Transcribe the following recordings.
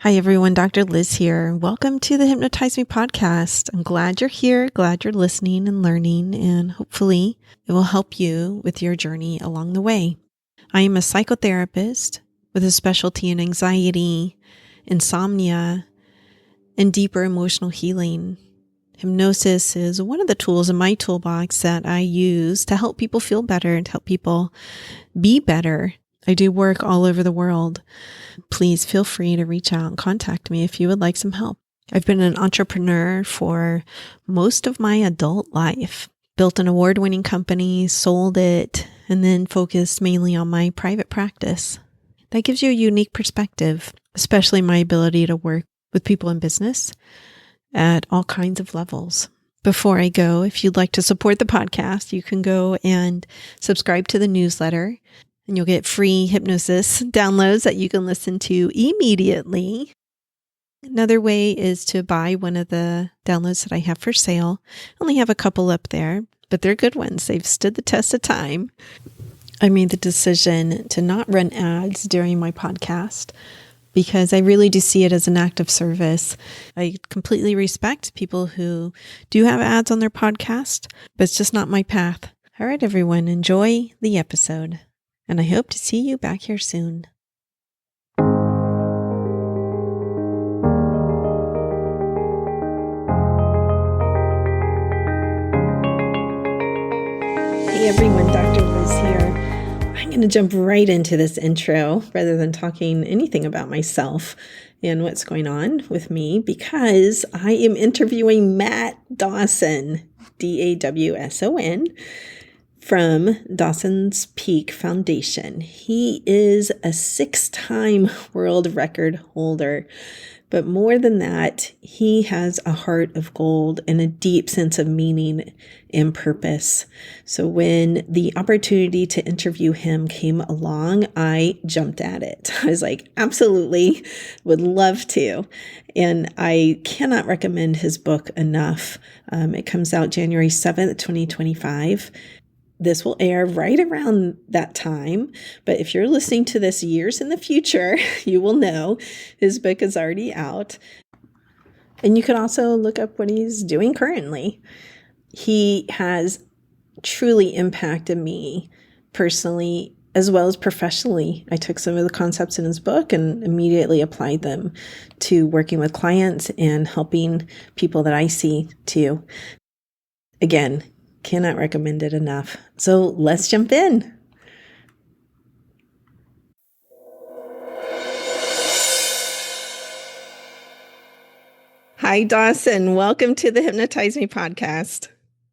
Hi, everyone. Dr. Liz here. Welcome to the Hypnotize Me podcast. I'm glad you're here, glad you're listening and learning, and hopefully it will help you with your journey along the way. I am a psychotherapist with a specialty in anxiety, insomnia, and deeper emotional healing. Hypnosis is one of the tools in my toolbox that I use to help people feel better and to help people be better. I do work all over the world. Please feel free to reach out and contact me if you would like some help. I've been an entrepreneur for most of my adult life, built an award-winning company, sold it, and then focused mainly on my private practice. That gives you a unique perspective, especially my ability to work with people in business at all kinds of levels. Before I go, if you'd like to support the podcast, you can go and subscribe to the newsletter. And you'll get free hypnosis downloads that you can listen to immediately. Another way is to buy one of the downloads that I have for sale. I only have a couple up there, but they're good ones. They've stood the test of time. I made the decision to not run ads during my podcast because I really do see it as an act of service. I completely respect people who do have ads on their podcast, but it's just not my path. All right, everyone, enjoy the episode. And I hope to see you back here soon. Hey everyone, Dr. Liz here. I'm going to jump right into this intro rather than talking anything about myself and what's going on with me because I am interviewing Matt Dawson, Dawson. From Dawson's Peak Foundation. He is a 6-time world record holder, but more than that, he has a heart of gold and a deep sense of meaning and purpose. So when the opportunity to interview him came along, I jumped at it. I was like, absolutely, would love to. And I cannot recommend his book enough. It comes out January 7th, 2025. This will air right around that time, but if you're listening to this years in the future, you will know his book is already out. And you can also look up what he's doing currently. He has truly impacted me personally as well as professionally. I took some of the concepts in his book and immediately applied them to working with clients and helping people that I see too. Again, cannot recommend it enough. So let's jump in. Hi, Dawson. Welcome to the Hypnotize Me podcast.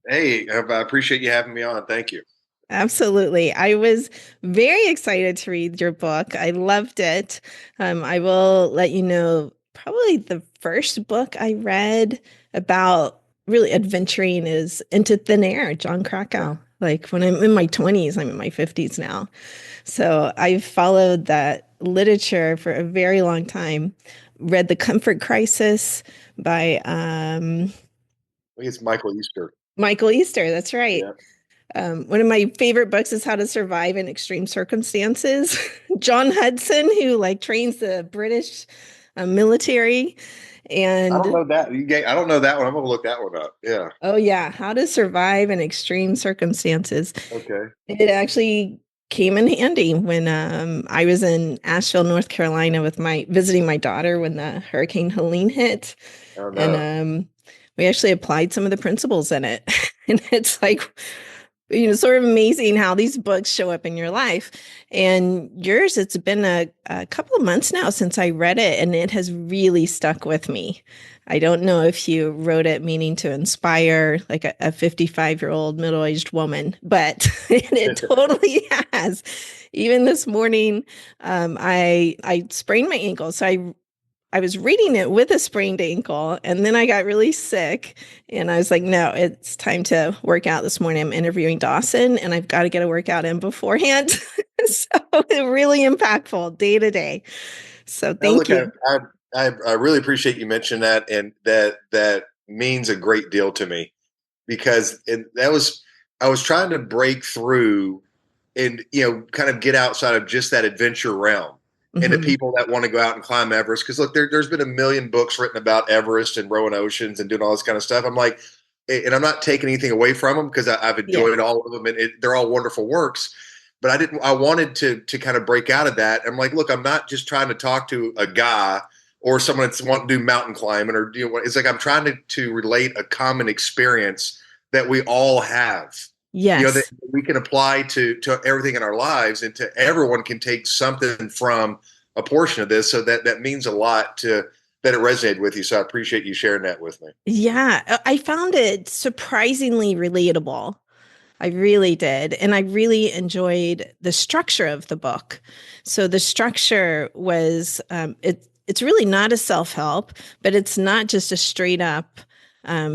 Hey, I appreciate you having me on. Thank you. Absolutely. I was very excited to read your book. I loved it. I will let you know, probably the first book I read about really adventuring is Into Thin Air, John Krakow. Like when I'm in my 20s, I'm in my 50s now. So I've followed that literature for a very long time. Read The Comfort Crisis by I think it's Michael Easter. Michael Easter. That's right. Yeah. One of my favorite books is How to Survive in Extreme Circumstances. John Hudson, who like trains the British military. I don't And know that. I don't know that one. I'm gonna look that one up. Yeah. oh yeah, How to Survive in Extreme Circumstances. Okay. It actually came in handy when I was in Asheville, North Carolina with visiting my daughter when the Hurricane Helene hit. Oh And no. we actually applied some of the principles in it. And it's like, sort of amazing how these books show up in your life. And yours, it's been a couple of months now since I read it, and it has really stuck with me. I don't know if you wrote it meaning to inspire like a 55-year-old middle-aged woman, but it totally has. Even this morning, I sprained my ankle. So I was reading it with a sprained ankle, and then I got really sick, and I was like, no, it's time to work out this morning. I'm interviewing Dawson, and I've got to get a workout in beforehand. So really impactful day to day. So thank you. I really appreciate you mentioning that, and that means a great deal to me because I was trying to break through and kind of get outside of just that adventure realm. and to Hmm. people that want to go out and climb Everest. Because look, there's been a million books written about Everest and rowing oceans and doing all this kind of stuff. I'm like, and I'm not taking anything away from them because I've Yeah. enjoyed all of them and they're all wonderful works. But I wanted to kind of break out of that. I'm like, look, I'm not just trying to talk to a guy or someone that's wanting to do mountain climbing or it's like I'm trying to relate a common experience that we all have, that Yes. we can apply to everything in our lives, and to everyone can take something from a portion of this. So that means a lot to that it resonated with you. So I appreciate you sharing that with me. Yeah. I found it surprisingly relatable. I really did. And I really enjoyed the structure of the book. So the structure was it's really not a self-help, but it's not just a straight up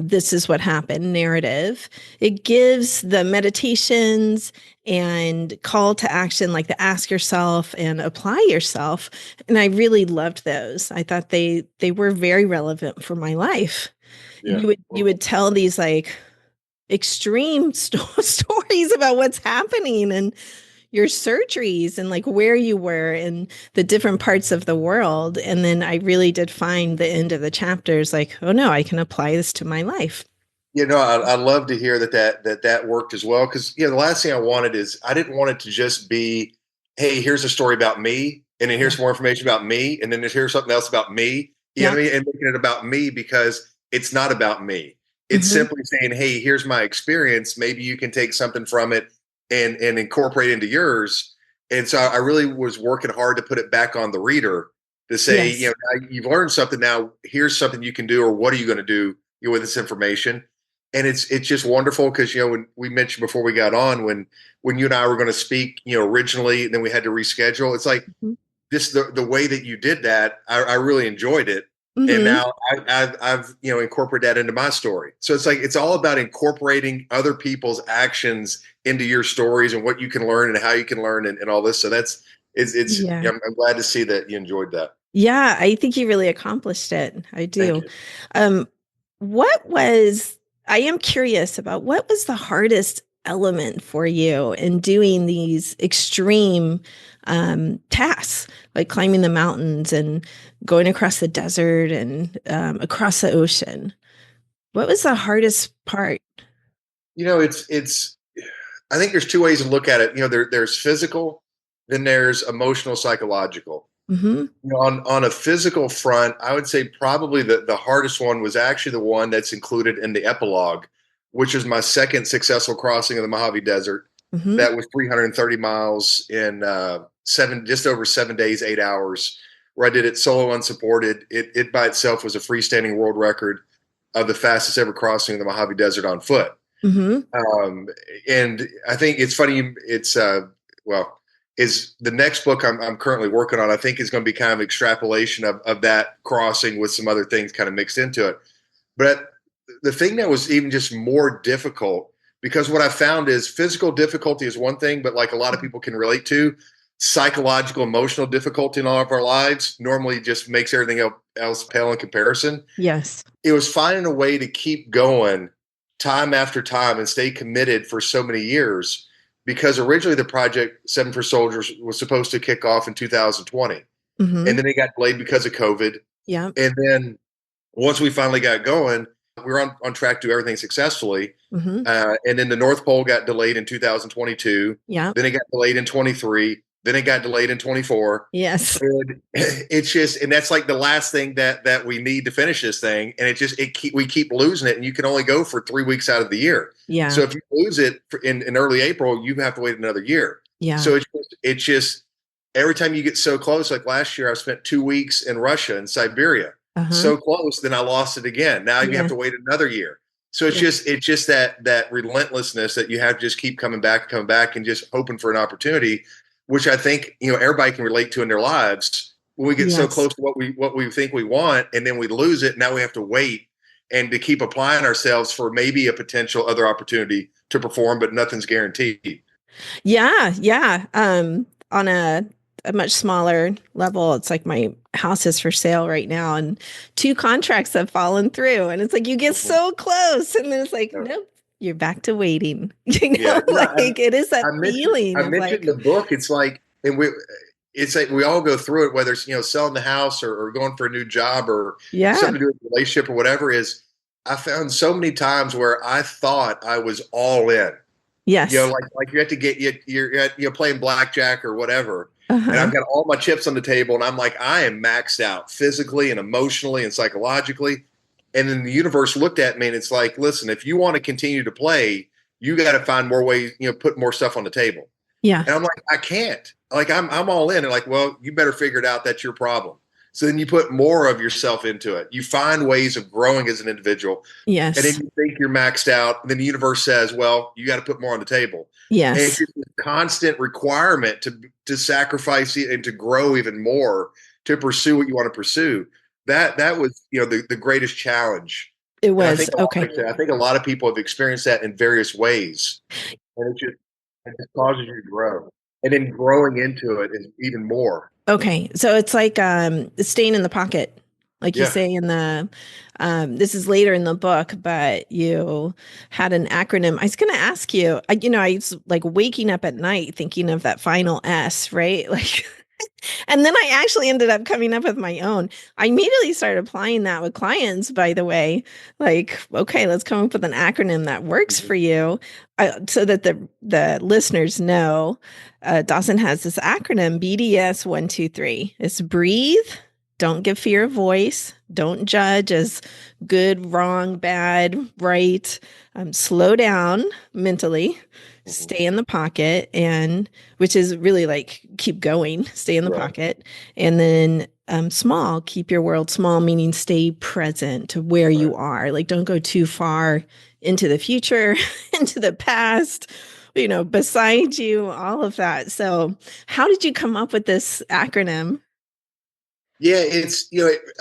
this is what happened narrative. It gives the meditations and call to action, like the ask yourself and apply yourself. And I really loved those. I thought they were very relevant for my life. Yeah. You would tell these like extreme stories about what's happening and your surgeries and like where you were in the different parts of the world. And then I really did find the end of the chapters like, oh no, I can apply this to my life. I love to hear that worked as well. Because the last thing I wanted is I didn't want it to just be, hey, here's a story about me, and then Yeah. here's more information about me, and then here's something else about me. You know Yeah. what I mean? And making it about me because it's not about me. It's Hmm. simply saying, hey, here's my experience. Maybe you can take something from it and incorporate it into yours. And so I really was working hard to put it back on the reader to say, Yes. now you've learned something. Now here's something you can do, or what are you going to do with this information? And it's just wonderful because when we mentioned before we got on, when you and I were going to speak originally, and then we had to reschedule. It's like Hmm. this the way that you did that. I really enjoyed it, and Hmm. now I've incorporated that into my story. So it's like it's all about incorporating other people's actions into your stories and what you can learn and how you can learn, and all this. So it's Yeah. I'm glad to see that you enjoyed that. Yeah, I think you really accomplished it. I Thank do. you. Um, what was, I am curious about what was the hardest element for you in doing these extreme tasks, like climbing the mountains and going across the desert and across the ocean? What was the hardest part? It's I think there's two ways to look at it. There's physical, then there's emotional, psychological. Hmm. On a physical front, I would say probably the hardest one was actually the one that's included in the epilogue, which is my second successful crossing of the Mojave Desert. Hmm. That was 330 miles in just over 7 days, 8 hours, where I did it solo unsupported. It by itself was a freestanding world record of the fastest ever crossing of the Mojave Desert on foot. Hmm. Um, and I think it's funny. It's well, is the next book I'm currently working on. I think is going to be kind of extrapolation of that crossing with some other things kind of mixed into it. But the thing that was even just more difficult, because what I found is physical difficulty is one thing, but like a lot of people can relate to, psychological, emotional difficulty in all of our lives normally just makes everything else pale in comparison. Yes. It was finding a way to keep going time after time and stay committed for so many years, because originally the project Seven for Soldiers was supposed to kick off in 2020, and Hmm. then it got delayed because of COVID. Yeah. And then once we finally got going, we were on track to do everything successfully. Hmm. And then the North Pole got delayed in 2022. Yeah. Then it got delayed in 23. Then it got delayed in 24. Yes. And it's just, and that's like the last thing that we need to finish this thing. And we keep losing it, and you can only go for 3 weeks out of the year. Yeah. So if you lose it in early April, you have to wait another year. Yeah. So it's just every time you get so close. Like last year, I spent 2 weeks in Russia and Siberia, Uh-huh. so close. Then I lost it again. Now you have Yeah. to wait another year. So Yeah. it's just that relentlessness that you have to just keep coming back, and just hoping for an opportunity, which I think everybody can relate to in their lives. When we get so Yes. close to what we think we want, and then we lose it, now we have to wait and to keep applying ourselves for maybe a potential other opportunity to perform, but nothing's guaranteed. Yeah, yeah. On a much smaller level, it's like my house is for sale right now, and two contracts have fallen through, and it's like you get Mhm. so close, and then it's like, Yeah. nope, you're back to waiting. You Yeah, know, like it is that I mentioned feeling I of mentioned like, in the book. It's like, and it's like we all go through it, whether it's, selling the house or going for a new job or Yeah. something to do with a relationship or whatever is I found so many times where I thought I was all in. Yes. Like you have to get you're at, playing blackjack or whatever, and Uh-huh. I've got all my chips on the table, and I'm like, I am maxed out physically and emotionally and psychologically. And then the universe looked at me and it's like, listen, if you want to continue to play, you got to find more ways, put more stuff on the table. Yeah. And I'm like, I can't. Like I'm all in. And like, well, you better figure it out. That's your problem. So then you put more of yourself into it. You find ways of growing as an individual, and then Yes. you think you're maxed out. And then the universe says, well, you got to put more on the table. And it's Yes. just a constant requirement to sacrifice it and to grow even more to pursue what you want to pursue. That was the greatest challenge. It And was. Okay. I think a lot of people have experienced that in various ways. And it just causes you to grow. And then growing into it is even more. Okay. So it's like staying in the pocket. Like you Yeah. say in the this is later in the book, but you had an acronym. I was going to ask you, I was like waking up at night thinking of that final S, right? Like and then I actually ended up coming up with my own. I immediately started applying that with clients, by the way. Like, okay, let's come up with an acronym that works Mhm. for you, so that the listeners know. Dawson has this acronym BDS 123. It's breathe, don't give fear a voice, don't judge as good, wrong, bad, right. Slow down mentally, Mhm. stay in the pocket, and which is really like keep going, stay in the Right. pocket. And then small, keep your world small, meaning stay present to where Right. you are. Like don't go too far into the future, into the past, beside you, all of that. So, how did you come up with this acronym? Yeah, it's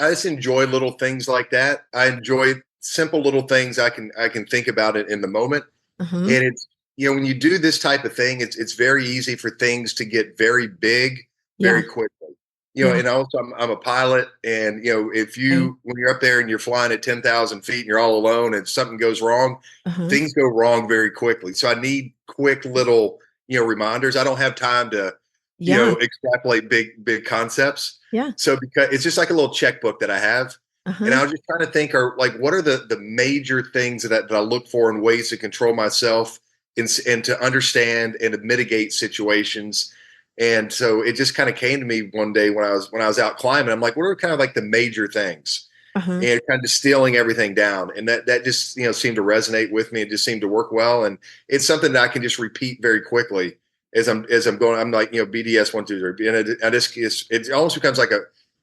I just enjoy little things like that. I enjoy simple little things I can think about it in the moment. Uh-huh. And it's when you do this type of thing, it's very easy for things to get very big very Yeah. quickly. Yeah. And also I'm a pilot, and if Okay. you when you're up there and you're flying at 10,000 feet and you're all alone and something goes wrong, Uh-huh. things go wrong very quickly. So I need quick little reminders. I don't have time to Yeah. extrapolate big concepts. Yeah. So because it's just like a little checkbook that I have. And Uh-huh. I was just trying to think, are like, what are the major things that I look for in ways to control myself and to understand and to mitigate situations. And so it just kind of came to me one day when I was out climbing. I'm like, what are kind of like the major things? Uh-huh. And kind of distilling everything down. And that just seemed to resonate with me. It just seemed to work well. And it's something that I can just repeat very quickly as I'm going. I'm like, BDS 1 2 3. And I just it almost becomes like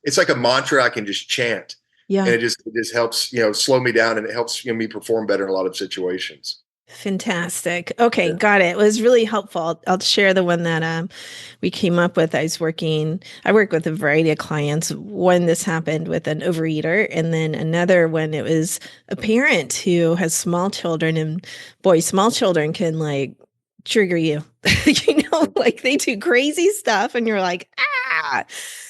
it's like a mantra I can just chant, and Yeah. it just helps slow me down, and it helps me perform better in a lot of situations. Fantastic. Okay, Yeah. got it. It was really helpful. I'll share the one that we came up with. I work with a variety of clients. One, this happened with an overeater, and then another when it was a parent who has small children. And boy, small children can like trigger you. Like they do crazy stuff, and you're like, ah.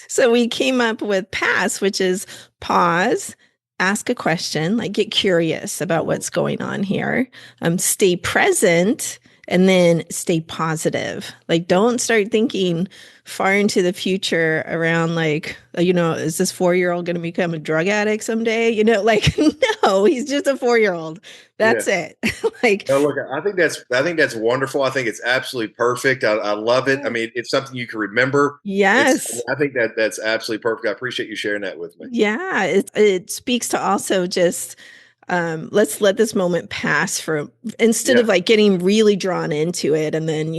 So we came up with PASS, which is pause, ask a question, like get curious about Mhm. what's going on here, stay present, and then stay positive. Like don't start thinking far into the future around like, is this 4-year-old going to become a drug addict someday? Like no, he's just a 4-year-old. Yeah. That's it. Like No, look, I think that's wonderful. I think it's absolutely perfect. I love it. I yeah. mean, it's something you can remember. Yes. I think that's absolutely perfect. I appreciate you sharing that with me. Yeah, it speaks to also just let's let this moment pass for instead Yeah. of like getting really drawn into it and then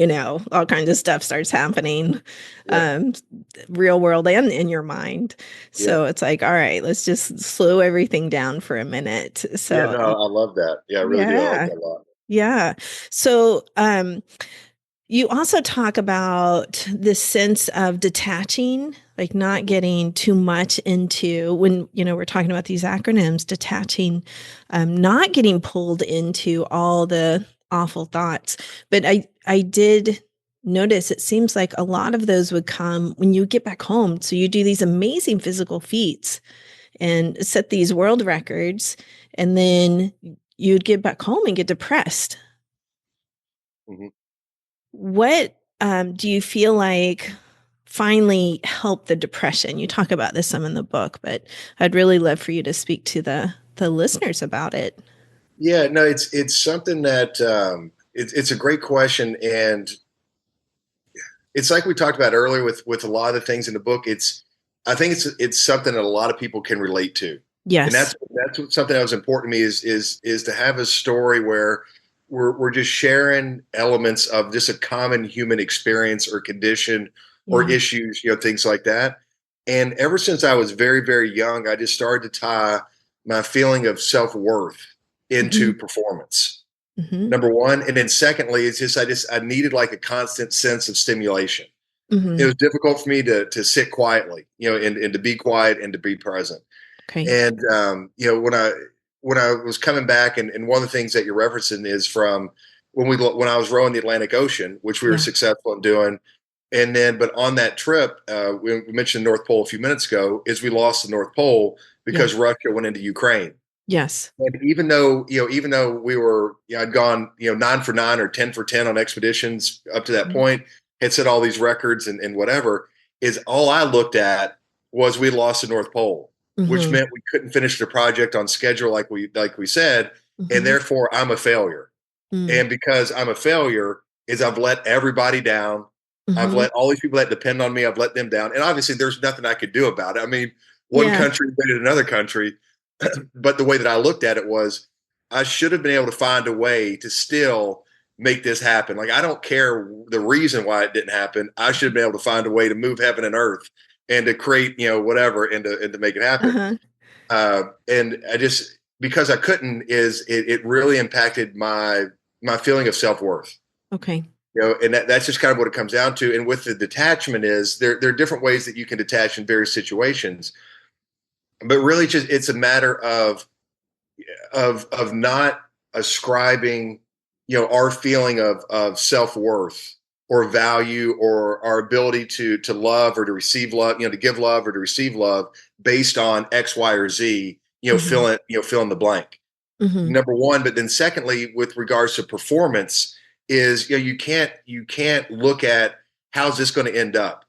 all kinds of stuff starts happening, Yeah. um real world and in your mind. Yeah. So it's like, all right, let's just slow everything down for a minute. Yeah. So No, I love that. Yeah, I really do. I like yeah. that a lot. Yeah. So you also talk about this sense of detaching, like not Mhm. getting too much into when, we're talking about these acronyms, detaching, not getting pulled into all the awful thoughts. But I did notice it seems like a lot of those would come when you get back home. So you do these amazing physical feats and set these world records, and then you'd get back home and get depressed. Mhm. What do you feel like? finally help the depression? You talk about this some in the book, but I'd really love for you to speak to the listeners about it. Yeah, no, it's something that it's a great question, and it's like we talked about earlier with a lot of the things in the book. I think it's something that a lot of people can relate to, and Yes. that's something that was important to me is to have a story where we're just sharing elements of just a common human experience or condition or Yeah. issues, things like that. And ever since I was very, very young, I just started to tie my feeling of self-worth into Hmm. performance. Hmm. Number one, and then secondly, it's just I needed like a constant sense of stimulation. It Hmm. was difficult for me to sit quietly, and to be quiet and to be present. Okay. And when I was coming back, and one of the things that you're referencing is from when I was rowing the Atlantic Ocean, which we were Yeah. successful in doing. And then, but on that trip, we mentioned the North Pole a few minutes ago, is we lost the North Pole Yeah. because Russia went into Ukraine. Yes. And even though we were, I'd gone, 9 for 9 or 10 for 10 on expeditions up to that Hmm. point, had set all these records and whatever, is all I looked at was we lost the North Pole, which Hmm. meant we couldn't finish the project on schedule like we said, and Hmm. therefore I'm a failure. Hmm. And because I'm a failure, is I've let everybody down. I've Hmm. let all these people that depend on me, I've let them down. And obviously there's nothing I could do about it. I mean, one Yeah. country invaded another country, but the way that I looked at it was I should have been able to find a way to still make this happen. Like I don't care the reason why it didn't happen. I should have been able to find a way to move heaven and earth and to create, whatever and to make it happen. Uh-huh. And I just because I couldn't is it really impacted my feeling of self worth. Okay. And that's just kind of what it comes down to. And with the detachment is there are different ways that you can detach in various situations, but really just it's a matter of not ascribing our feeling of self-worth or value or our ability to love or to receive love, to give love or to receive love based on X, Y, or Z, Hmm. fill in the blank. Hmm. Number one. But then secondly, with regards to performance, is you can't look at how's this going to end up,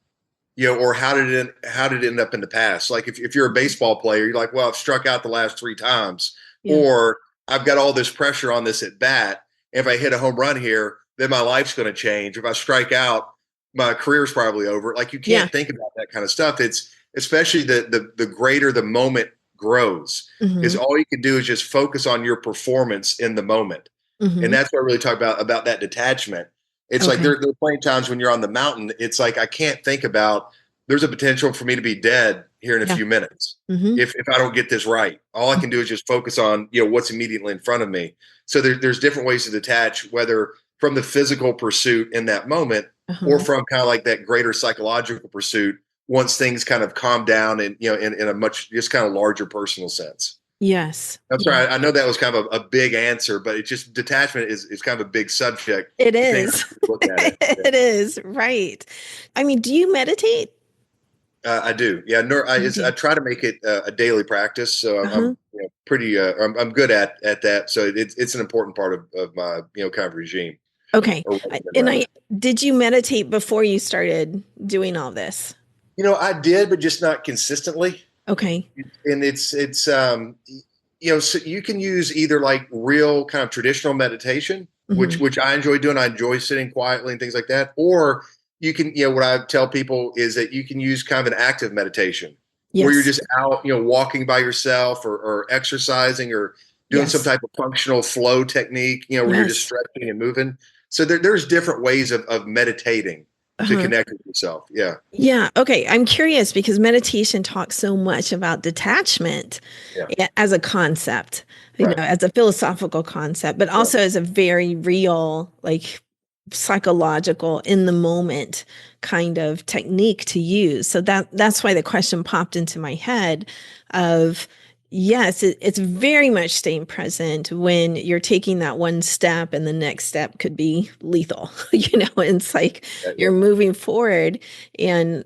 or how did it end up in the past? Like if you're a baseball player, you're like, well, I've struck out the last 3 times, Yeah. or I've got all this pressure on this at bat. If I hit a home run here, then my life's going to change. If I strike out, my career's probably over. Like you Yeah. can't think about that kind of stuff. It's especially the greater the moment grows, is Hmm. all you can do is just focus on your performance in the moment. And Hmm. that's what I really talk about that detachment. It's like Okay. there are plenty of times when you're on the mountain, it's like I can't think about there's a potential for me to be dead here in a Yeah. few minutes Hmm. if I don't get this right. All I can do is just focus on what's immediately in front of me. So there's different ways to detach, whether from the physical pursuit in that moment or Uh-huh. from kind of like that greater psychological pursuit once things kind of calm down and in a much just kind of larger personal sense. Yes. I'm Yeah. sorry, I know that was kind of a big answer, but it's just detachment is kind of a big subject It depending on is. how you look at it. Yeah. It is. Right. I mean, do you meditate? I do. Yeah, You I do. try to make it a daily practice, so Uh-huh. pretty. I'm good at that. So it's an important part of my kind of regime Okay. or regimen And rather. did you meditate before you started doing all this? I did, but just not consistently. Okay. And so you can use either like real kind of traditional meditation, which Hmm. which I enjoy doing. I enjoy sitting quietly and things like that. Or you can, what I tell people is that you can use kind of an active meditation where you're Yes. just out, walking by yourself or exercising or doing some Yes. type of functional flow technique, where you're just Yes. stretching and moving. So there's different ways of meditating to Uh-huh. connect with yourself. Yeah. Yeah. Okay. I'm curious because meditation talks so much about detachment Yeah. as a concept, Right. as a philosophical concept, but Right. also as a very real, like psychological, in the moment kind of technique to use. So that's why the question popped into my head of, yes, it's very much staying present when you're taking that one step and the next step could be lethal. It's like Yeah. you're moving forward and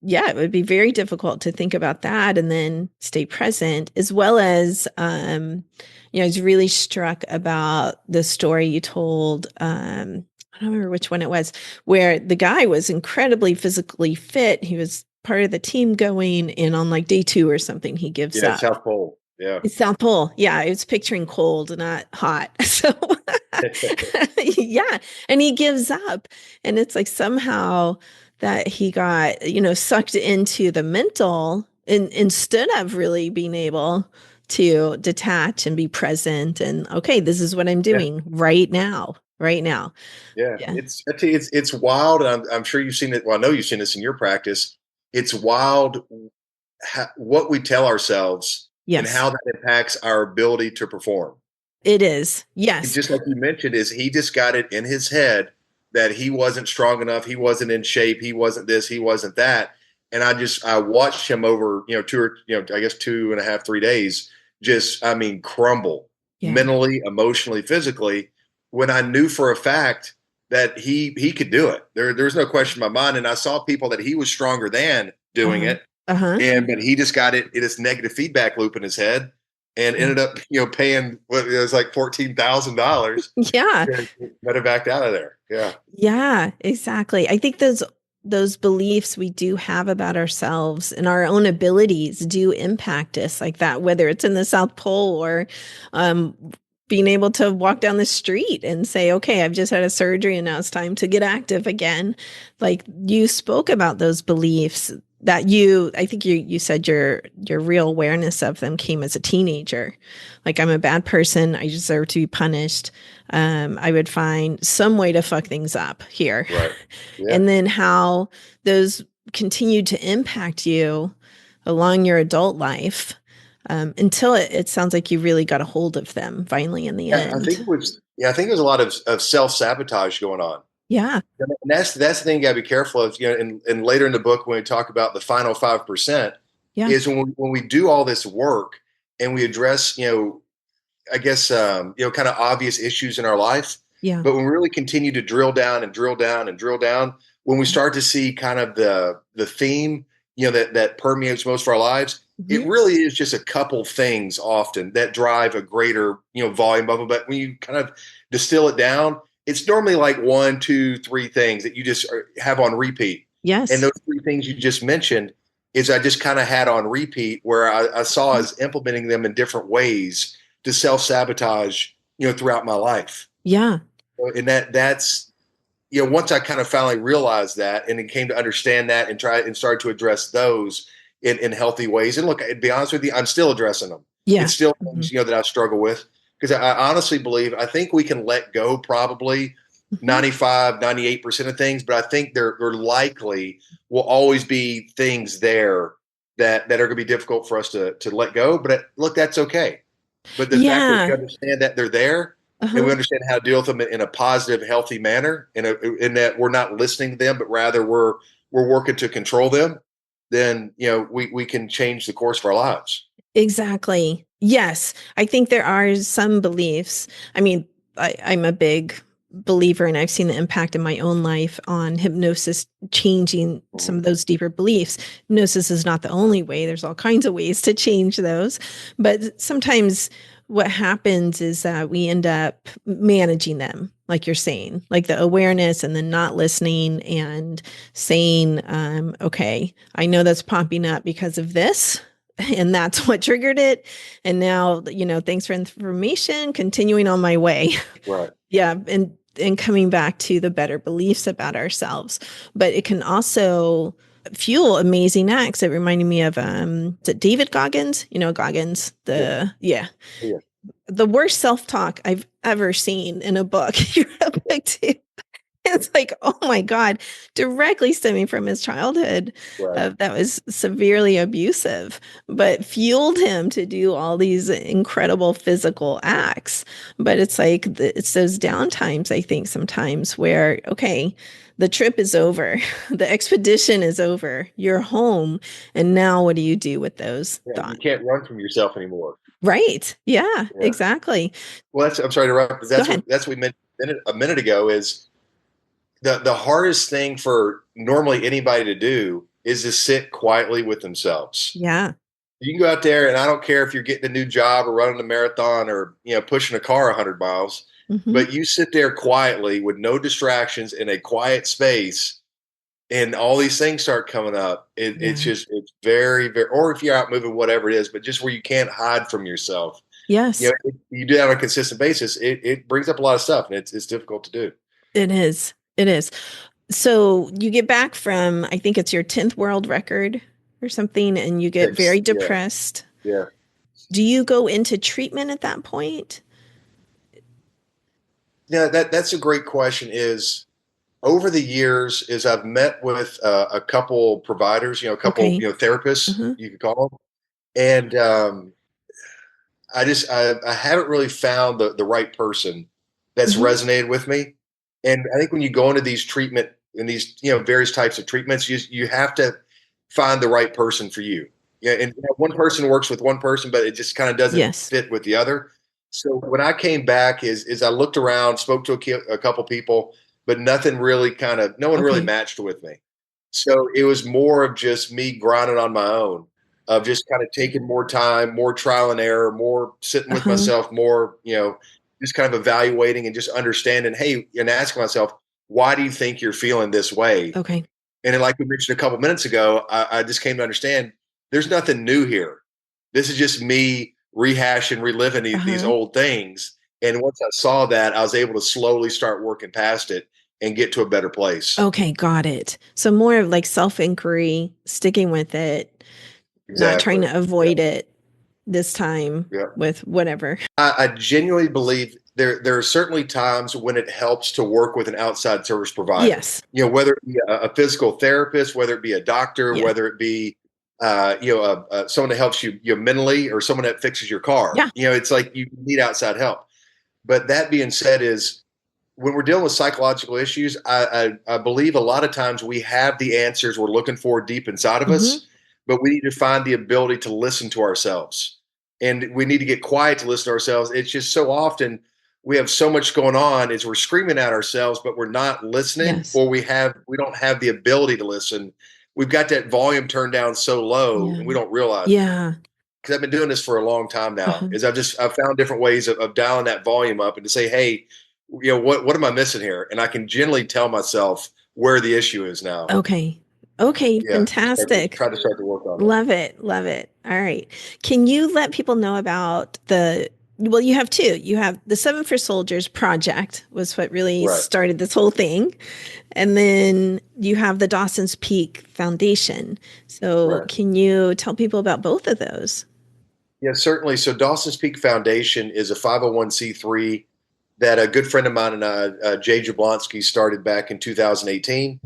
yeah, it would be very difficult to think about that and then stay present, as well as, I was really struck about the story you told, I don't remember which one it was, where the guy was incredibly physically fit. He was part of the team going, and on like day two or something, he gives Yeah, up. South Pole. Yeah. It's South Pole. Yeah, I was picturing cold, not hot. So, yeah, and he gives up. And it's like somehow that he got, sucked into the mental instead of really being able to detach and be present and, okay, this is what I'm Yeah. doing right now, right now. Yeah. Yeah, I tell you, it's wild. And I'm sure you've seen it. Well, I know you've seen this in your practice. It's wild what we tell ourselves and yes, how that impacts our ability to perform. it is. And Yes. just like you mentioned, is he just got it in his head that he wasn't strong enough, he wasn't in shape, he wasn't this, he wasn't that. And I watched him over, I guess 2.5, 3 days, just, I mean, crumble Yeah. mentally, emotionally, physically, when I knew for a fact that he could do it. There's no question in my mind. And I saw people that he was stronger than doing Uh-huh. it, Uh-huh. and but he just got it in this negative feedback loop in his head, and Yeah. ended up paying what it was like $14,000. Yeah. Yeah, better backed out of there. Yeah, Yeah, exactly. I think those beliefs we do have about ourselves and our own abilities do impact us like that, whether it's in the South Pole or um, being able to walk down the street and say, okay, I've just had a surgery and now it's time to get active again. Like you spoke about those beliefs that I think you said your real awareness of them came as a teenager. Like I'm a bad person, I deserve to be punished. I would find some way to fuck things up here. right. Yeah, And then how those continued to impact you along your adult life until it sounds like you really got a hold of them finally in the yeah. I think end. it was. Yeah, I think there's a lot of self sabotage going on. Yeah. And that's the thing you got to be careful of. And later in the book when we talk about the final 5%, Yeah. is when we do all this work and we address I guess kind of obvious issues in our life. Yeah. But when we really continue to drill down and drill down and drill down, when we start to see kind of the theme, that permeates most of our lives, it Mhm. really is just a couple things often that drive a greater volume of it. But when you kind of distill it down, it's normally like one, two, three things that you just have on repeat. And Yes. those three things you just mentioned is I just kind of had on repeat where I saw us implementing them in different ways to self sabotage, throughout my life. Yeah. And that's once I kind of finally realized that and then came to understand that and try and started to address those in healthy ways. And look, to be honest with you, I'm still addressing them. Yeah. It's still Mhm. things that I struggle with because I honestly believe I think we can let go probably Mhm. 95, 98% of things, but I think there likely will always be things there that are going to be difficult for us to let go. But look, that's okay. But the fact that we Yeah. understand that they're there and we Uh-huh. understand how to deal with them in a positive, healthy manner, and in that we're not listening to them, but rather we're working to control them, then we can change the course of our lives. Exactly. Yes. I think there are some beliefs. I mean, I'm a big believer, and I've seen the impact in my own life on hypnosis changing some Mhm. of those deeper beliefs. Hypnosis is not the only way, there's all kinds of ways to change those. But sometimes what happens is that we end up managing them, like you're saying, like the awareness and then not listening and saying, okay, I know that's popping up because of this and that's what triggered it. And now, thanks for information, continuing on my way. Right. Yeah. And coming back to the better beliefs about ourselves. But it can also fuel amazing acts. It reminded me of is it David Goggins? Goggins, Yeah. yeah. Yeah. The worst self-talk I've ever seen in a book. You're a book too. It's like, oh my God, directly stemming from his childhood Right. that was severely abusive, but fueled him to do all these incredible physical acts. But it's like, it's those downtimes, I think, sometimes where, okay, the trip is over, the expedition is over, you're home. And now what do you do with those Yeah. You thoughts? can't run from yourself anymore. Right. Yeah, Yeah. exactly. Well, I'm sorry to interrupt, but Go that's what ahead. we mentioned a minute ago is the hardest thing for normally anybody to do is to sit quietly with themselves. Yeah. You can go out there, and I don't care if you're getting a new job or running a marathon or pushing a car 100 miles. Hmm. but you sit there quietly with no distractions in a quiet space, and all these things start coming up. Yeah. It's very, very, or if you're out moving, whatever it is, but just where you can't hide from yourself. Yes, You do that on a consistent basis, it brings up a lot of stuff, and it's difficult to do. it is. It is. So you get back from, I think it's your 10th world record or something, and you get very Six, yeah, depressed. yeah. Do you go into treatment at that point? Yeah, that's a great question. Is over the years, is I've met with a couple providers, a couple, Okay. therapists, Uh-huh. you could call them, and I haven't really found the right person that's Hmm. resonated with me. And I think when you go into these treatment and these various types of treatments, you have to find the right person for you. Yeah, and one person works with one person, but it just kind of doesn't Yes. fit with the other. So when I came back, is I looked around, spoke to a couple people, but nothing really no one really Okay. matched with me. So it was more of just me grinding on my own, of just kind of taking more time, more trial and error, more sitting with Uh-huh. myself, more, just kind of evaluating and just understanding, hey, and asking myself, why do you think you're feeling this way? Okay. And then, like we mentioned a couple minutes ago, I just came to understand there's nothing new here. This is just me rehashing, reliving these Uh-huh. old things. And once I saw that, I was able to slowly start working past it and get to a better place. Okay, got it. So more of like self-inquiry, sticking with it, not trying Exactly. to Yeah. avoid it this time Yeah. with whatever. I genuinely believe there are certainly times when it helps to work with an outside service provider. Yes. Whether it be a physical therapist, whether it be a doctor, Yeah. whether it be someone that helps you mentally, or someone that fixes your car. Yeah. It's like you need outside help. But that being said, is when we're dealing with psychological issues, I believe a lot of times we have the answers we're looking for deep inside of Hmm. us, but we need to find the ability to listen to ourselves. And we need to get quiet to listen to ourselves. It's just so often we have so much going on is we're screaming at ourselves, but we're not listening, Yes. or we don't have the ability to listen. We've got that volume turned down so low, Yeah. and we don't realize it. Yeah. Because I've been doing this for a long time now, Uh-huh. is I've found different ways of dialing that volume up and to say, hey, what am I missing here? And I can generally tell myself where the issue is now. Okay. Okay, Yeah, and fantastic. start to work on it. Love it. Love it. All right. Can you let people know about well, you have two. You have the Seven for Soldiers project was what really Right, started this whole thing. And then you have the Dawson's Peak Foundation. So right. can you tell people about both of those? Yeah, certainly. So Dawson's Peak Foundation is a 501c3 that a good friend of mine and I, Jay Jablonski, started back in 2018.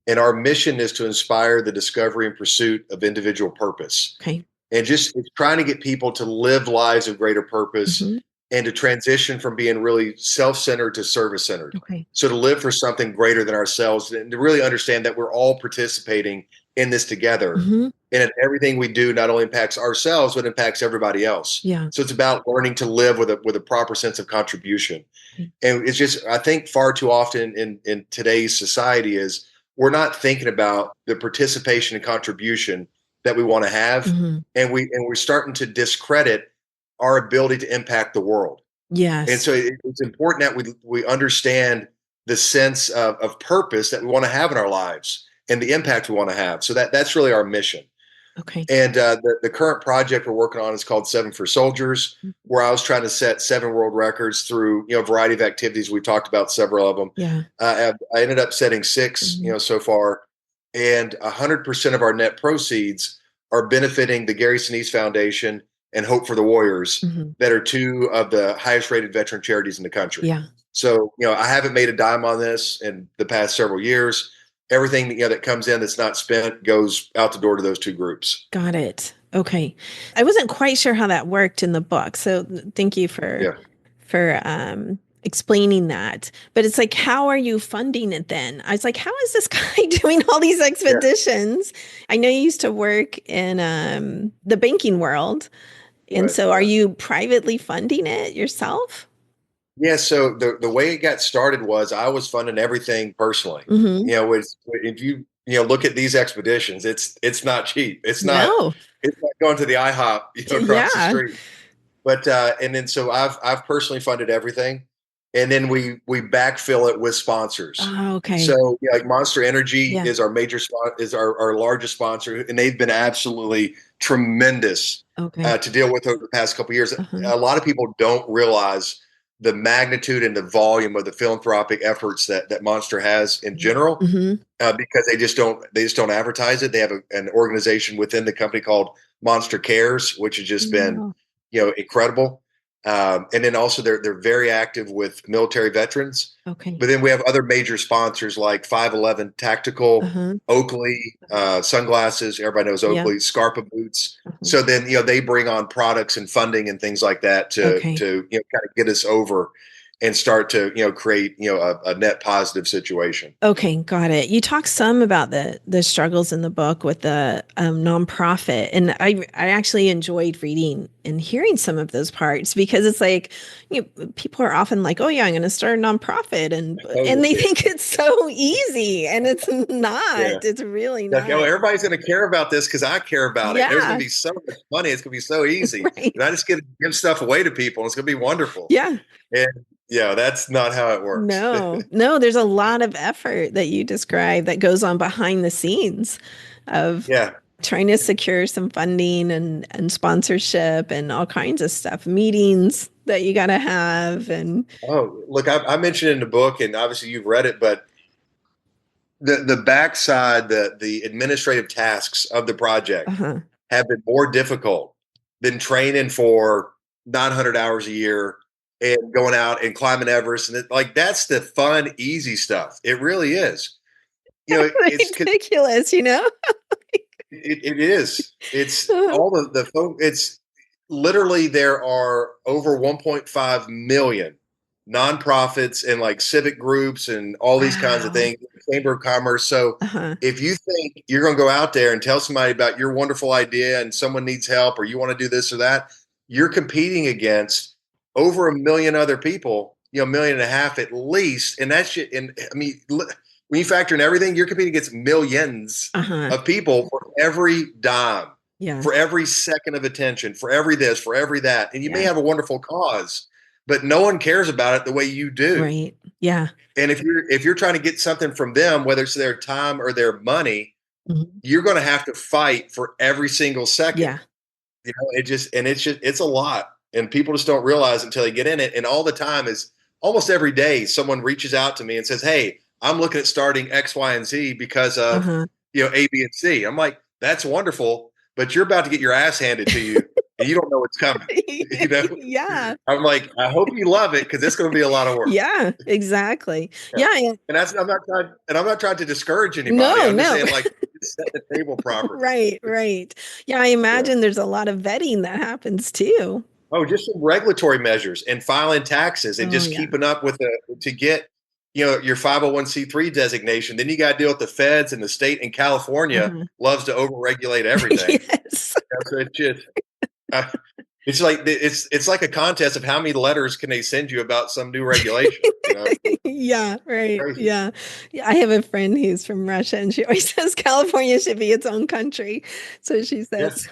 And our mission is to inspire the discovery and pursuit of individual purpose. Okay. And just it's trying to get people to live lives of greater purpose Hmm. and to transition from being really self-centered to service-centered. Okay. So to live for something greater than ourselves, and to really understand that we're all participating in this together, Hmm. and that everything we do not only impacts ourselves but impacts everybody else. Yeah. So it's about learning to live with a proper sense of contribution. Okay. And it's just, I think far too often in today's society is we're not thinking about the participation and contribution that we want to have, Hmm. and we're starting to discredit our ability to impact the world. And Yes. so it's important that we understand the sense of purpose that we want to have in our lives and the impact we want to have. So that's really our mission. Okay. And the current project we're working on is called Seven for Soldiers, Mhm. where I was trying to set 7 world records through a variety of activities. We talked about several of them. Yeah. I ended up setting 6, Hmm. so far, and 100% of our net proceeds are benefiting the Gary Sinise Foundation and Hope for the Warriors, Hmm. that are two of the highest rated veteran charities in the country. Yeah. So I haven't made a dime on this in the past several years. Everything that comes in that's not spent goes out the door to those two groups. Got it. Okay. I wasn't quite sure how that worked in the book. So thank you Yeah. for explaining that. But it's like, how are you funding it then? I was like, how is this guy doing all these Yeah. expeditions? I know you used to work in the banking world. And Right. so are Yeah. you privately funding it yourself? Yeah. So the way it got started was I was funding everything personally. Mm-hmm. If you look at these expeditions, it's not cheap. No. It's not going to the IHOP across the Yeah. street. But and then so I've personally funded everything. and then we backfill it with sponsors. Oh, okay. So yeah, like Monster Energy Yeah. is our major spot is our largest sponsor, and they've been absolutely tremendous Okay. to deal with over the past couple of years. Uh-huh. A lot of people don't realize the magnitude and the volume of the philanthropic efforts that Monster has in general, Mm-hmm. because they just don't advertise it. They have an organization within the company called Monster Cares, which has just been Oh, incredible. And then also they're very active with military veterans. okay. But then we have other major sponsors like 511 Tactical, Uh-huh. Oakley, sunglasses. Everybody knows Yeah. Oakley, Scarpa boots. Uh-huh. So then they bring on products and funding and things like that to Okay. kind of get us over and start to create a net positive situation. Okay, got it. You talk some about the struggles in the book with the nonprofit, and I actually enjoyed reading and hearing some of those parts because it's like people are often like, "Oh yeah, I'm going to start a nonprofit," and Oh they yeah, think it's so easy, and it's yeah. not. It's really Like, oh, not. everybody's going to care about this because I care about it. There's going Yeah, to be so much money. It's going to be so easy. right. And I just get to give stuff away to people. And it's going to be wonderful. Yeah. And yeah, that's not how it works. No, no, there's a lot of effort that you describe that goes on behind the scenes of Yeah. trying to secure some funding and sponsorship and all kinds of stuff, meetings that you got to have and Oh, look, I mentioned in the book, and obviously you've read it, but the backside, the administrative tasks of the project uh-huh. have been more difficult than training for 900 hours a year and going out and climbing Everest. And like, that's the fun, easy stuff. It really is. It's Ridiculous, you know? it is. It's all it's literally there are over 1.5 million nonprofits and like civic groups and all these kinds of Wow. things, Chamber of Commerce. So Uh-huh. if you think you're going to go out there and tell somebody about your wonderful idea and someone needs help or you want to do this or that, you're competing against over a million other people, a million and a half at least. And that's shit. And I mean, when you factor in everything, you're competing against millions Uh-huh. of people for every dime, Yeah. for every second of attention, for every this, for every that. And you may Yeah. have a wonderful cause, but no one cares about it the way you do. Right. Yeah. And if you're trying to get something from them, whether it's their time or their money, Mhm. you're going to have to fight for every single second. Yeah. It's a lot, and people just don't realize until they get in it. And all the time is almost every day someone reaches out to me and says, "Hey, I'm looking at starting X, Y, and Z because of Uh-huh. A, B, and C." I'm like, "That's wonderful, but you're about to get your ass handed to you, and you don't know what's coming." You know, Yeah. I'm like, I hope you love it because it's going to be a lot of work. Yeah, exactly. Yeah. Yeah, yeah. And I'm not trying to discourage anybody. No, I'm just no. saying, like, set the table properly. Right, right. Yeah, I Yeah. imagine there's a lot of vetting that happens too. Oh, just some regulatory measures and filing taxes and Oh, just yeah. keeping up with to get your 501(c)(3) designation. Then you got to deal with the feds and the state in California Uh-huh. loves to overregulate everything. Yes. So it's just uh, it's like a contest of how many letters can they send you about some new regulation. Yeah, right. Crazy. Yeah. Yeah. I have a friend who's from Russia and she always says California should be its own country. So she Yeah, says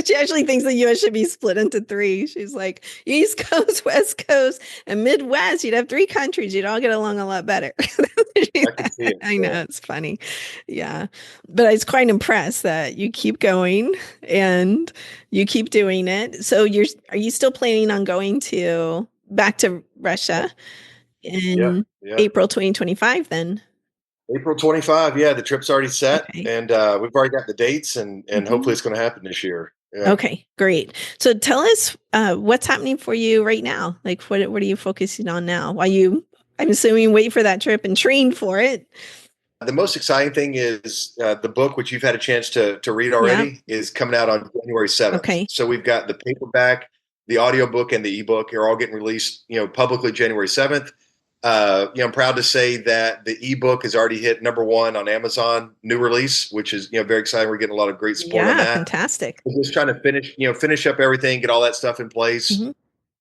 she actually thinks the US should be split into three. She's like East Coast, West Coast, and Midwest. You'd have three countries. You'd all get along a lot better. I can see it. I Yeah. know it's funny. Yeah. But I was quite impressed that you keep going and you keep doing it. So are you still planning on going back to Yeah. Russia Yeah. in Yeah. April 2025 then? April 25. Yeah, the trip's already set, Okay. and we've already got the dates, and hopefully Mhm. it's going to happen this year. Yeah. Okay, great. So tell us what's happening for you right now. Like what are you focusing on now? I'm assuming wait for that trip and train for it. The most exciting thing is the book, which you've had a chance to read Yeah. already, is coming out on January 7th. Okay. So we've got the paperback, the audiobook, and the ebook are all getting released, publicly January 7th. I'm proud to say that the ebook has already hit #1 on Amazon new release, which is very exciting. We're getting a lot of great support on Yeah, that. fantastic. We're just trying to finish up everything, get all that stuff in place. Hmm.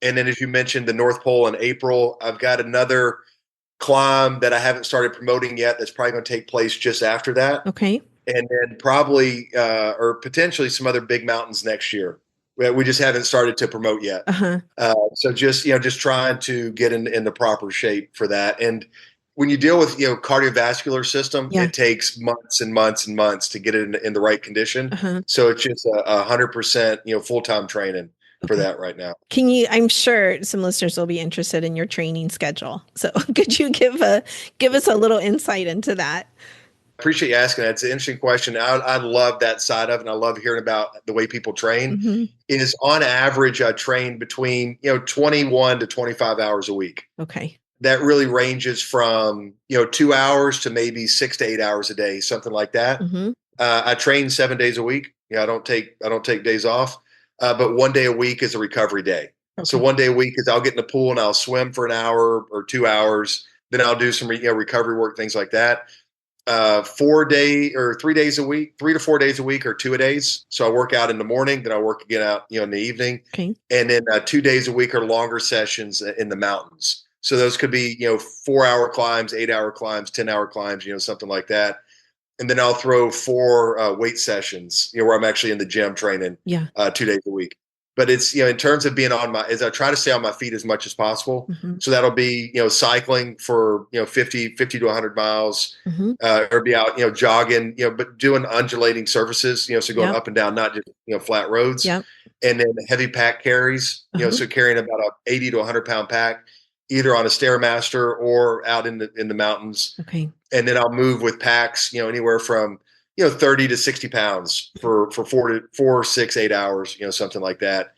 And then, as you mentioned, the North Pole in April. I've got another climb that I haven't started promoting yet. That's probably going to take place just after that, Okay. and then probably or potentially some other big mountains next year. We just haven't started to promote yet. Uh-huh. So just just trying to get in the proper shape for that. And when you deal with cardiovascular system, Yeah. it takes months and months and months to get it in the right condition. Uh-huh. So it's just 100% full time training for Okay. that right now. I'm sure some listeners will be interested in your training schedule. So could you give us a little insight into that? Appreciate you asking that. It's an interesting question. I love that side of it, and I love hearing about the way people train. Hmm. Is on average, I train between 21 to 25 hours a week. Okay. That really ranges from 2 hours to maybe 6 to 8 hours a day, something like that. Hmm. I train 7 days a week. I don't take days off, but one day a week is a recovery day. So Okay. one day a week is I'll get in the pool and I'll swim for an hour or 2 hours. Then I'll do some recovery work, things like that. 4 day or 3 days a week, 3 to 4 days a week, or 2 a days. So I work out in the morning, then I work again out in the evening, Okay. and then 2 days a week are longer sessions in the mountains. So those could be 4 hour climbs, 8 hour climbs, 10 hour climbs, something like that. And then I'll throw four weight sessions, where I'm actually in the gym training Yeah. 2 days a week. But it's in terms of being as I try to stay on my feet as much as possible. Hmm. So that'll be cycling for 50 to 100 miles, Hmm. or be out jogging, but doing undulating surfaces, so going Yep. up and down, not just flat roads. Yep. And then heavy pack carries, Uh-huh. so carrying about a 80 to 100 pound pack, either on a stairmaster or out in the mountains. Okay. And then I'll move with packs, anywhere from 30 to 60 pounds for 4 to 6, 8 hours, something like that.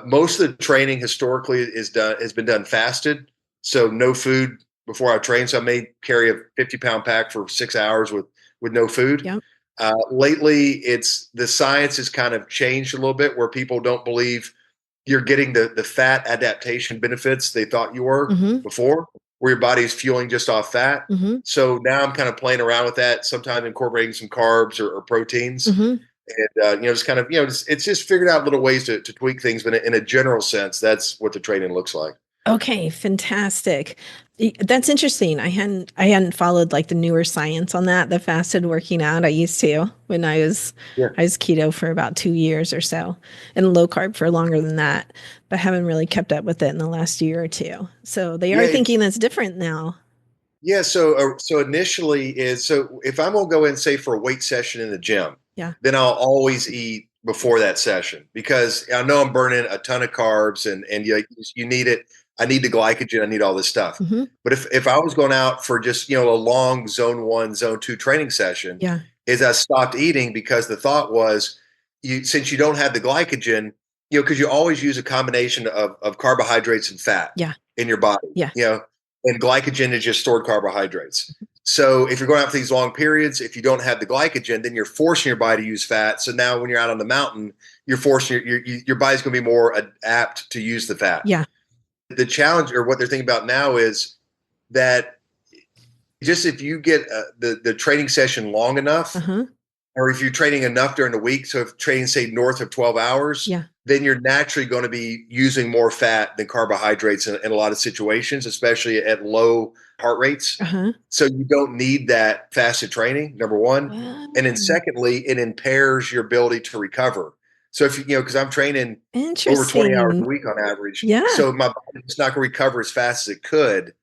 Most of the training historically has been done fasted, so no food before I train. So I may carry a 50-pound pack for 6 hours with no food. Yep. Lately, it's the science has kind of changed a little bit, where people don't believe you're getting the fat adaptation benefits they thought you were Hmm. before, where your body's fueling just off fat. Hmm. So now I'm kind of playing around with that, sometimes incorporating some carbs or proteins, Hmm. and just kind of it's just figured out little ways to tweak things, but in a general sense, that's what the training looks like. Okay, fantastic. That's interesting. I hadn't followed like the newer science on that, the fasted working out. I used to when Yeah, I was keto for about 2 years or so and low carb for longer than that, but haven't really kept up with it in the last year or two. So they yeah, are thinking that's different now. yeah. So initially is so if I'm gonna go in, say, for a weight session in the gym, Yeah. then I'll always eat before that session, because I know I'm burning a ton of carbs, and you need it. I need the glycogen. I need all this stuff. Hmm. But if I was going out for just a long zone one, zone two training session, Yeah. is I stopped eating, because the thought was, since you don't have the glycogen, because you always use a combination of carbohydrates and fat Yeah. in your body, Yes. and glycogen is just stored carbohydrates. So if you're going out for these long periods, if you don't have the glycogen, then you're forcing your body to use fat. So now when you're out on the mountain, you're forcing your body's going to be more apt to use the fat. Yeah. The challenge, or what they're thinking about now, is that just if you get the training session long enough, Uh-huh. or if you're training enough during the week, so if training, say, north of 12 hours, Yeah. then you're naturally going to be using more fat than carbohydrates in a lot of situations, especially at low heart rates. Uh-huh. So you don't need that fasted training, number one. And then Wow. secondly, it impairs your ability to recover. So if because I'm training over 20 hours a Interesting. week on average, Yeah. so my body's not going to recover as fast as it could.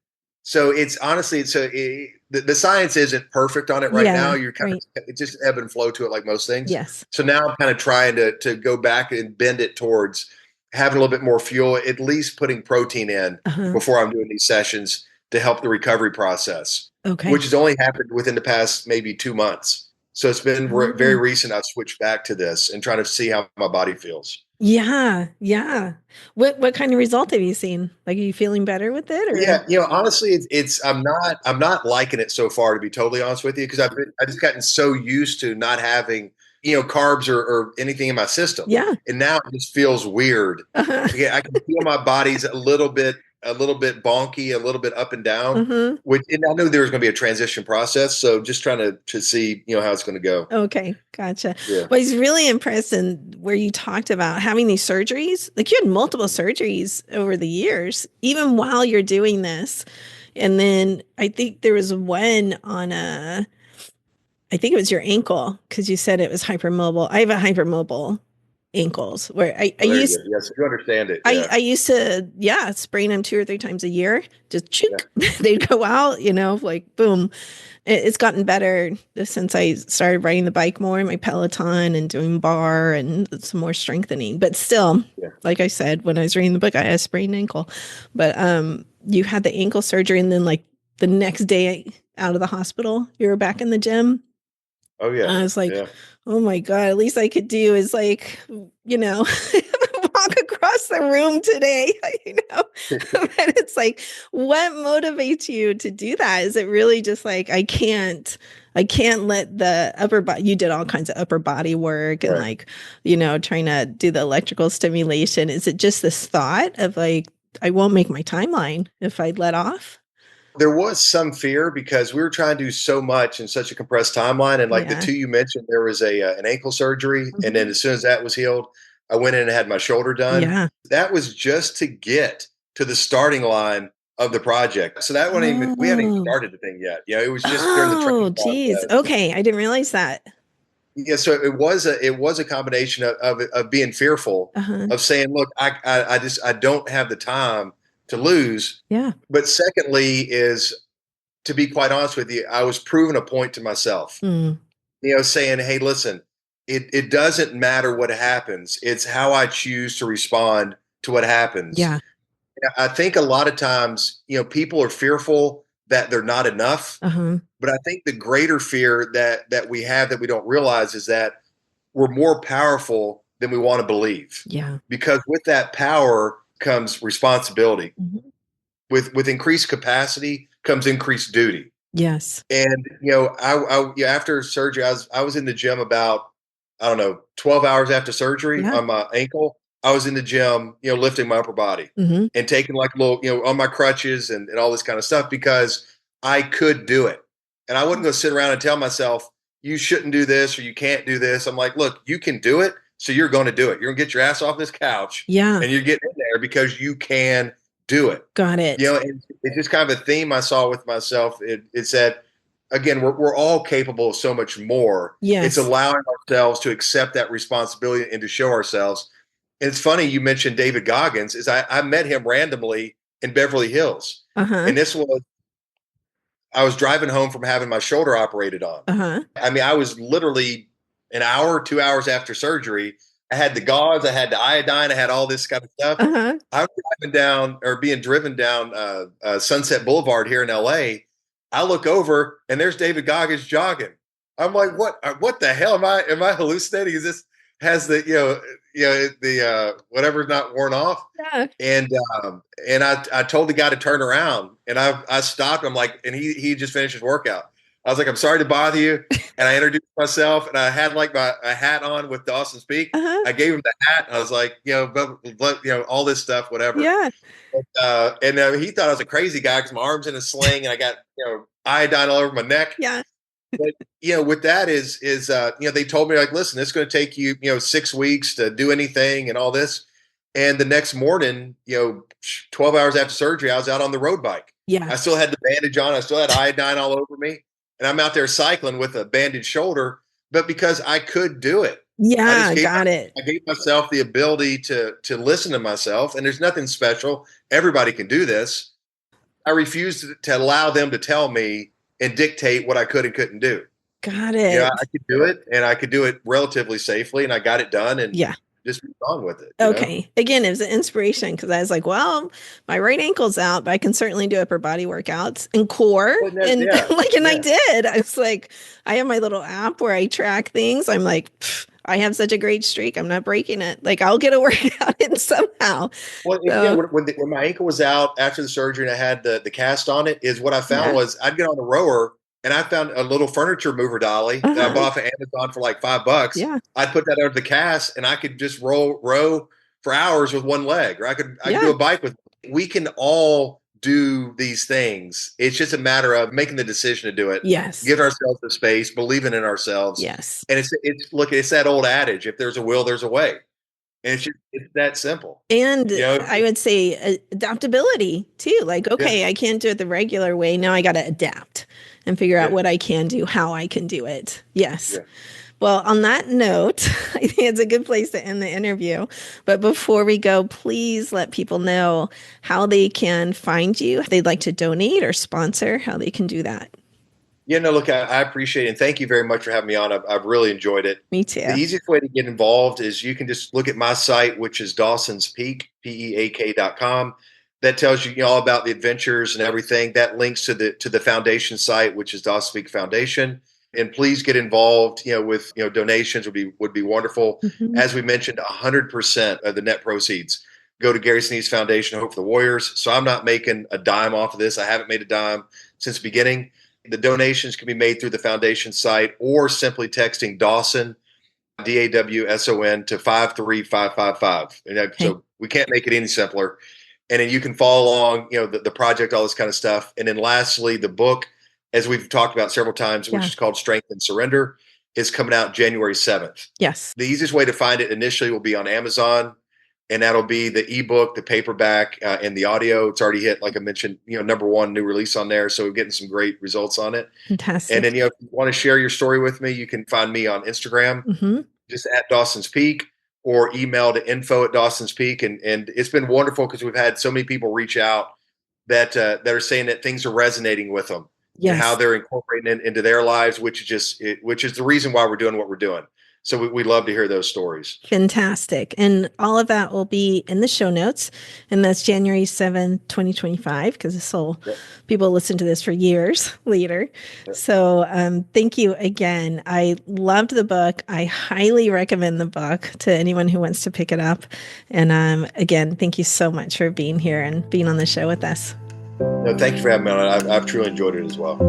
So it's honestly, the science isn't perfect on it right now. Yeah. You're kind Right. of it's just ebb and flow to it, like most things. Yes. So now I'm kind of trying to go back and bend it towards having a little bit more fuel, at least putting protein in Uh-huh. before I'm doing these sessions to help the recovery process, which Okay. has only happened within the past maybe 2 months. So it's been very Oh. recent. I've switched back to this and trying to see how my body feels. Yeah, yeah. What kind of result have you seen? Like, are you feeling better with it or? Yeah, honestly, it's I'm not liking it so far, to be totally honest with you, because I just gotten so used to not having carbs or anything in my system, Yeah. and now it just feels weird. Uh-huh. Yeah, I can feel my body's a little bit bonky, a little bit up and down. Uh-huh. Which, and I knew there was going to be a transition process, so just trying to see how it's going to go. Okay, gotcha. Yeah. Well, he's really impressed in where you talked about having these surgeries. Like you had multiple surgeries over the years, even while you're doing this. And then I think there was one on I think it was your ankle because you said it was hypermobile. I have a hypermobile. ankles where Oh, there you go. Yes, you understand it. Yeah, I used to, yeah, sprain them 2 or 3 times a year. Just yeah, chook, they'd go out, like boom. It's gotten better since I started riding the bike more, my Peloton and doing bar and some more strengthening. But still, yeah. like I said, when I was reading the book, I had a sprained ankle. But you had the ankle surgery, and then like the next day out of the hospital, you were back in the gym. Oh yeah, I was like, yeah. oh my God, at least I could do is like, walk across the room today, But it's like, what motivates you to do that? Is it really just like, I can't let the upper body, you did all kinds of upper body work and Right. like, trying to do the electrical stimulation. Is it just this thought of like, I won't make my timeline if I let off? There was some fear because we were trying to do so much in such a compressed timeline, and like the Yeah. two you mentioned, there was a an ankle surgery, and then Mhm. as soon as that was healed, I went in and had my shoulder done. Yeah. That was just to get to the starting line of the project. So that wasn't even we hadn't even Oh. started the thing yet. It was just during the Oh, training geez. process. Okay. I didn't realize that. Yeah, so it was a combination of being fearful Uh-huh. of saying, look, I just I don't have the time to lose. Yeah. But secondly, is to be quite honest with you, I was proving a point to myself. Mm. Saying, hey, listen, it doesn't matter what happens. It's how I choose to respond to what happens. Yeah. I think a lot of times, people are fearful that they're not enough. Uh-huh. But I think the greater fear that we have that we don't realize is that we're more powerful than we want to believe. Yeah. Because with that power comes responsibility. Mhm. With increased capacity comes increased duty. Yes. And yeah, after surgery, I was in the gym about I don't know 12 hours after surgery Yeah. on my ankle. I was in the gym, lifting my upper body Hmm. and taking like little, on my crutches and all this kind of stuff because I could do it, and I wasn't going to sit around and tell myself you shouldn't do this or you can't do this. I'm like, look, you can do it, so you're going to do it. You're going to get your ass off this couch Yeah. and you're getting in there because you can do it. Got it. And it's just kind of a theme I saw with myself. It's that again, we're all capable of so much more. It's Yes. allowing ourselves to accept that responsibility and to show ourselves. And it's funny you mentioned David Goggins. Is I met him randomly in Beverly Hills, Uh-huh. and this was I was driving home from having my shoulder operated on. Uh-huh. I mean, I was literally an hour, 2 hours after surgery. I had the gauze, I had the iodine, I had all this kind of stuff. Uh-huh. I'm driving down or being driven down Sunset Boulevard here in LA. I look over and there's David Goggins jogging. I'm like, what the hell am I hallucinating? Is this has the the whatever's not worn off? Yeah. And I told the guy to turn around, and I stopped. I'm like, and he just finished his workout. I was like, I'm sorry to bother you, and I introduced myself, and I had like a hat on with Dawson's Peak. Uh-huh. I gave him the hat. And I was like, all this stuff, whatever. Yeah. And he thought I was a crazy guy because my arm's in a sling and I got iodine all over my neck. Yeah. But with that is they told me like, listen, it's going to take you 6 weeks to do anything and all this. And the next morning, 12 hours after surgery, I was out on the road bike. Yeah. I still had the bandage on. I still had iodine all over me, and I'm out there cycling with a bandaged shoulder. But because I could do it, I Yeah. just Got it. I gave myself the ability to listen to myself. And there's nothing special. Everybody can do this. I refused to allow them to tell me and dictate what I could and couldn't do. Got it. I could do it, and I could do it relatively safely, and I got it done, and Yeah. just moved on with it. Okay. Again, it was an inspiration because I was like, well, my right ankle's out, but I can certainly do upper body workouts and core. Well, And yeah, and I yeah. did. I was like, I have my little app where I track things. I'm like, I have such a great streak. I'm not breaking it. Like I'll get a workout in somehow. Well, yeah, So when my ankle was out after the surgery and I had the cast on it, is what I found yeah. was I'd get on the rower and I found a little furniture mover dolly that I Uh-huh. bought off of Amazon for like $5. Yeah. I'd put that under the cast and I could just row for hours with one leg, or I could do Yeah. a bike with. We can all do these things. It's just a matter of making the decision to do it, Yes. give ourselves the space, believing in ourselves. Yes. And it's that old adage: if there's a will, there's a way. And it's that simple. And You know, I would say adaptability too. Like, yeah, okay, I can't do it the regular way. Now I got to adapt and figure out yeah, what I can do, how I can do it. Yes. yeah. Well, on that note, I think it's a good place to end the interview. But before we go, please let people know how they can find you, if they'd like to donate or sponsor, how they can do that. Yeah, no, look, I appreciate it. And thank you very much for having me on. I've really enjoyed it. Me The too. easiest way to get involved is you can just look at my site, which is Dawson's Peak, PEAK.com. That tells you, all about the adventures and everything. That links to the foundation site, which is Dawson Peak Foundation. And please get involved, with donations would be wonderful. Mhm. As we mentioned, 100% of the net proceeds go to Gary Sneed's Foundation, Hope for the Warriors. So I'm not making a dime off of this. I haven't made a dime since the beginning. The donations can be made through the foundation site or simply texting Dawson, DAWSON, to 53555. Okay. So we can't make it any simpler. And then you can follow along, the project, all this kind of stuff. And then lastly, the book, as we've talked about several times, which Yeah. is called Strength and Surrender, is coming out January 7th. Yes. The easiest way to find it initially will be on Amazon, and that'll be the ebook, the paperback, and the audio. It's already hit, like I mentioned, #1 new release on there. So we're getting some great results on it. And Fantastic. then, if you want to share your story with me, you can find me on Instagram, Hmm. just at Dawson's Peak, or email to info@Dawson's Peak. And it's been wonderful because we've had so many people reach out that are saying that things are resonating with them and how Yes. they're incorporating it into their lives, which is the reason why we're doing what we're doing. So we love to hear those stories. Fantastic. And all of that will be in the show notes. And that's January 7th, 2025, because Yep. people listen to this for years later. Yep. So thank you again. I loved the book. I highly recommend the book to anyone who wants to pick it up. And again, thank you so much for being here and being on the show with us. No, thank you for having me on. I've truly enjoyed it as well.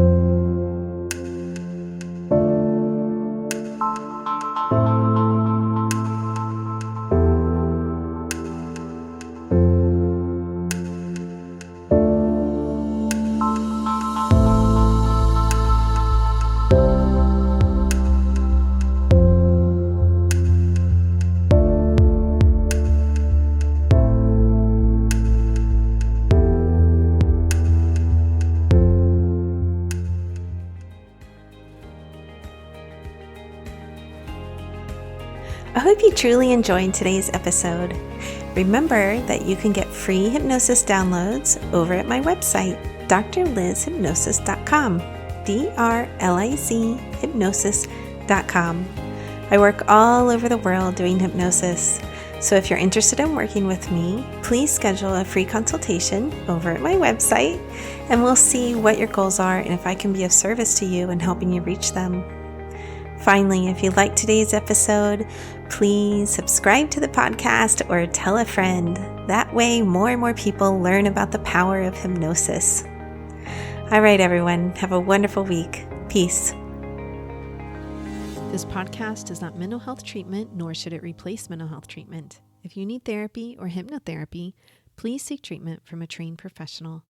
I hope you truly enjoyed today's episode. Remember that you can get free hypnosis downloads over at my website, drlizhypnosis.com, DRLIZ hypnosis.com. I work all over the world doing hypnosis. So if you're interested in working with me, please schedule a free consultation over at my website, and we'll see what your goals are and if I can be of service to you in helping you reach them. Finally, if you liked today's episode, please subscribe to the podcast or tell a friend. That way, more and more people learn about the power of hypnosis. All right, everyone, have a wonderful week. Peace. This podcast is not mental health treatment, nor should it replace mental health treatment. If you need therapy or hypnotherapy, please seek treatment from a trained professional.